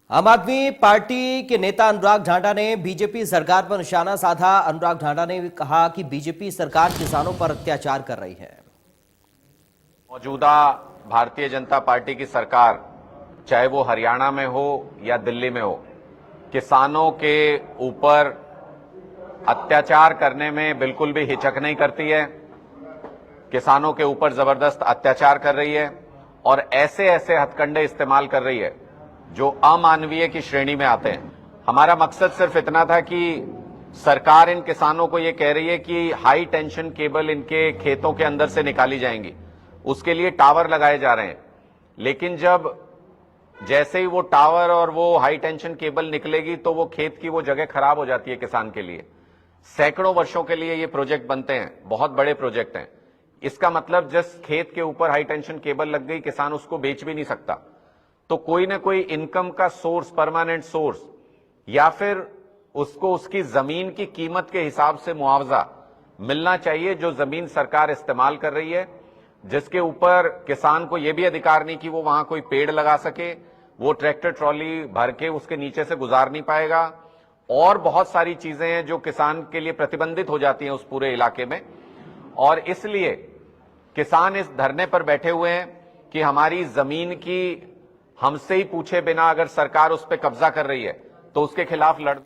आम आदमी पार्टी के नेता अनुराग ढांडा ने बीजेपी सरकार पर निशाना साधा। अनुराग ढांडा ने कहा कि बीजेपी सरकार किसानों पर अत्याचार कर रही है। मौजूदा भारतीय जनता पार्टी की सरकार, चाहे वो हरियाणा में हो या दिल्ली में हो, किसानों के ऊपर अत्याचार करने में बिल्कुल भी हिचक नहीं करती है। किसानों के ऊपर जबरदस्त अत्याचार कर रही है और ऐसे ऐसे हथकंडे इस्तेमाल कर रही है जो अमानवीय की श्रेणी में आते हैं। हमारा मकसद सिर्फ इतना था कि सरकार इन किसानों को यह कह रही है कि हाई टेंशन केबल इनके खेतों के अंदर से निकाली जाएंगी, उसके लिए टावर लगाए जा रहे हैं। लेकिन जैसे ही वो टावर और वो हाई टेंशन केबल निकलेगी तो वो खेत की वो जगह खराब हो जाती है किसान के लिए। सैकड़ों वर्षों के लिए ये प्रोजेक्ट बनते हैं, बहुत बड़े प्रोजेक्ट हैं। इसका मतलब जिस खेत के ऊपर हाई टेंशन केबल लग गई, किसान उसको बेच भी नहीं सकता। तो कोई ना कोई इनकम का सोर्स, परमानेंट सोर्स, या फिर उसको उसकी जमीन की कीमत के हिसाब से मुआवजा मिलना चाहिए, जो जमीन सरकार इस्तेमाल कर रही है, जिसके ऊपर किसान को यह भी अधिकार नहीं कि वो वहां कोई पेड़ लगा सके, वो ट्रैक्टर ट्रॉली भर के उसके नीचे से गुजार नहीं पाएगा, और बहुत सारी चीजें हैं जो किसान के लिए प्रतिबंधित हो जाती हैं उस पूरे इलाके में। और इसलिए किसान इस धरने पर बैठे हुए हैं कि हमारी जमीन की हमसे ही पूछे बिना अगर सरकार उस पर कब्जा कर रही है तो उसके खिलाफ लड़